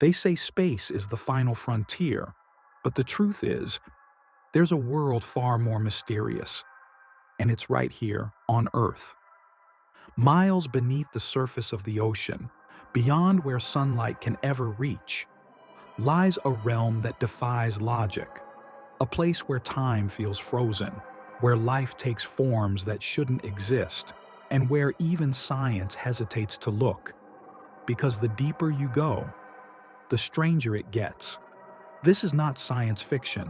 They say space is the final frontier, but the truth is, there's a world far more mysterious, and it's right here on Earth. Miles beneath the surface of the ocean, beyond where sunlight can ever reach, lies a realm that defies logic, a place where time feels frozen, where life takes forms that shouldn't exist, and where even science hesitates to look. Because the deeper you go, the stranger it gets. This is not science fiction.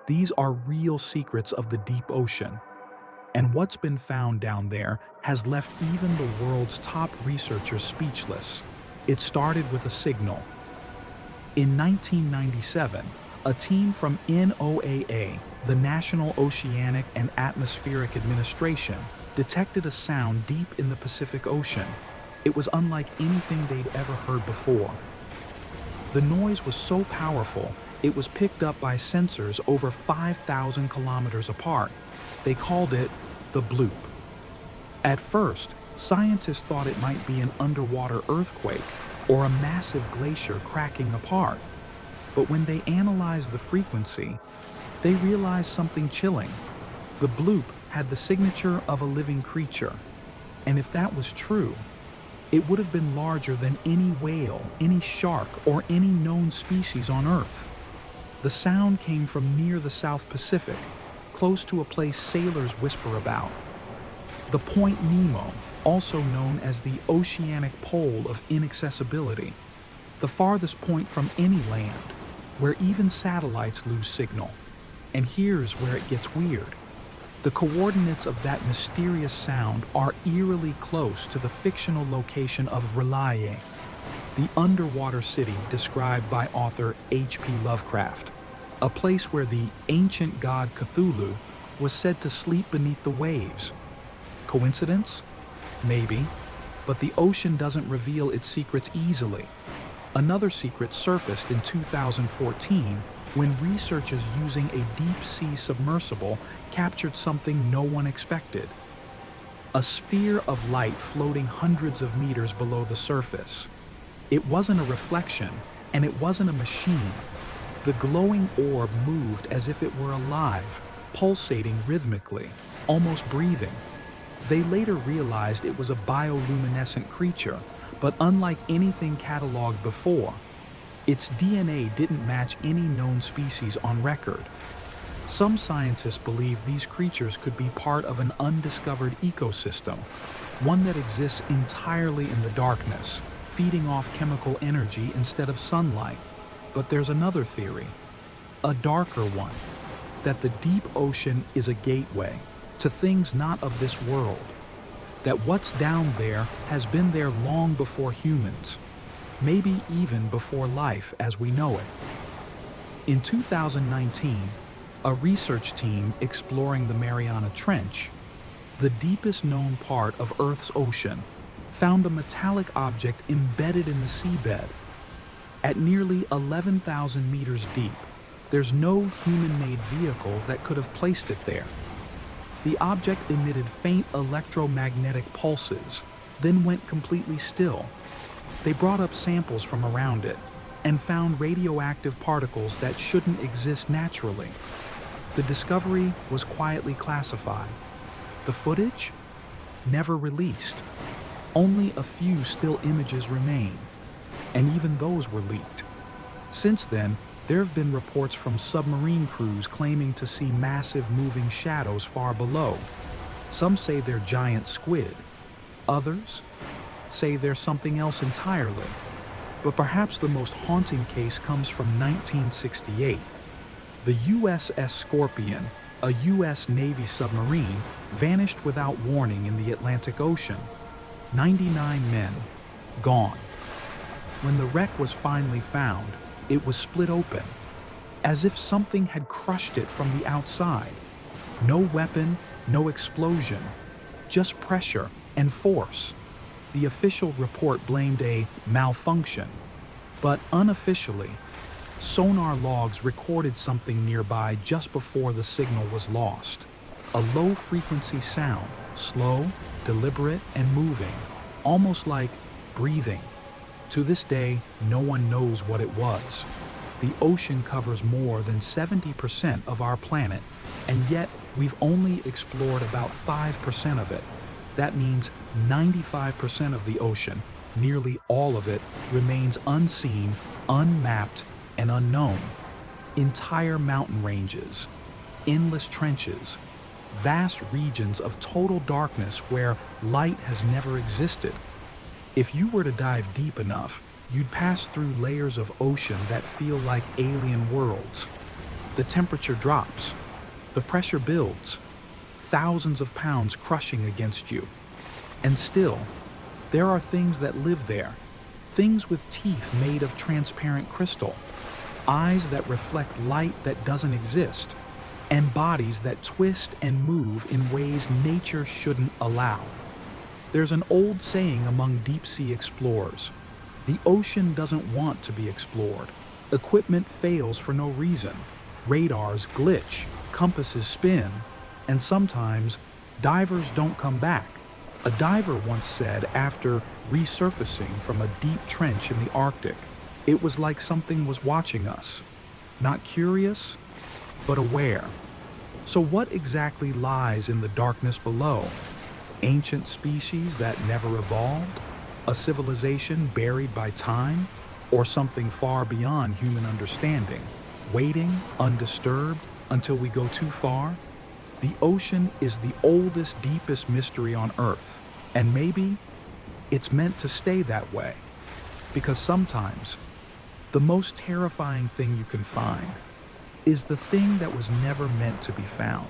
These are real secrets of the deep ocean. And what's been found down there has left even the world's top researchers speechless. It started with a signal. In 1997, a team from NOAA, the National Oceanic and Atmospheric Administration, detected a sound deep in the Pacific Ocean. It was unlike anything they'd ever heard before. The noise was so powerful, it was picked up by sensors over 5,000 kilometers apart. They called it the bloop. At first, scientists thought it might be an underwater earthquake or a massive glacier cracking apart. But when they analyzed the frequency, they realized something chilling. The bloop had the signature of a living creature. And if that was true, it would have been larger than any whale, any shark, or any known species on Earth. The sound came from near the South Pacific, close to a place sailors whisper about. The Point Nemo, also known as the oceanic pole of inaccessibility, the farthest point from any land, where even satellites lose signal. And here's where it gets weird. The coordinates of that mysterious sound are eerily close to the fictional location of Relics, the underwater city described by author H.P. Lovecraft, a place where the ancient god Cthulhu was said to sleep beneath the waves. Coincidence? Maybe, but the ocean doesn't reveal its secrets easily. Another secret surfaced in 2014 when researchers using a deep-sea submersible captured something no one expected. A sphere of light floating hundreds of meters below the surface. It wasn't a reflection, and it wasn't a machine. The glowing orb moved as if it were alive, pulsating rhythmically, almost breathing. They later realized it was a bioluminescent creature, but unlike anything cataloged before, its DNA didn't match any known species on record. Some scientists believe these creatures could be part of an undiscovered ecosystem, one that exists entirely in the darkness, feeding off chemical energy instead of sunlight. But there's another theory, a darker one, that the deep ocean is a gateway to things not of this world, that what's down there has been there long before humans, maybe even before life as we know it. In 2019, a research team exploring the Mariana Trench, the deepest known part of Earth's ocean, found a metallic object embedded in the seabed. At nearly 11,000 meters deep, there's no human-made vehicle that could have placed it there. The object emitted faint electromagnetic pulses, then went completely still. They brought up samples from around it and found radioactive particles that shouldn't exist naturally. The discovery was quietly classified. The footage? Never released. Only a few still images remain, and even those were leaked. Since then, there have been reports from submarine crews claiming to see massive moving shadows far below. Some say they're giant squid. Others say they're something else entirely. But perhaps the most haunting case comes from 1968. The USS Scorpion, a U.S. Navy submarine, vanished without warning in the Atlantic Ocean. 99 men, gone. When the wreck was finally found, it was split open, as if something had crushed it from the outside. No weapon, no explosion, just pressure and force. The official report blamed a malfunction, but unofficially, sonar logs recorded something nearby just before the signal was lost. A low-frequency sound, slow, deliberate, and moving, almost like breathing. To this day, no one knows what it was. The ocean covers more than 70% of our planet, and yet we've only explored about 5% of it. That means 95% of the ocean, nearly all of it, remains unseen, unmapped, and unknown. Entire mountain ranges, endless trenches, vast regions of total darkness where light has never existed. If you were to dive deep enough, you'd pass through layers of ocean that feel like alien worlds. The temperature drops, the pressure builds, thousands of pounds crushing against you. And still, there are things that live there, things with teeth made of transparent crystal, eyes that reflect light that doesn't exist, and bodies that twist and move in ways nature shouldn't allow. There's an old saying among deep-sea explorers: the ocean doesn't want to be explored. Equipment fails for no reason. Radars glitch, compasses spin, and sometimes divers don't come back. A diver once said after resurfacing from a deep trench in the Arctic, it was like something was watching us. Not curious, but aware. So what exactly lies in the darkness below? Ancient species that never evolved? A civilization buried by time? Or something far beyond human understanding, waiting, undisturbed, until we go too far? The ocean is the oldest, deepest mystery on Earth, and maybe it's meant to stay that way. Because sometimes, the most terrifying thing you can find is the thing that was never meant to be found.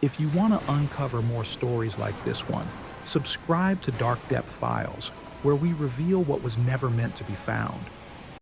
If you want to uncover more stories like this one, subscribe to Dark Depth Files, where we reveal what was never meant to be found.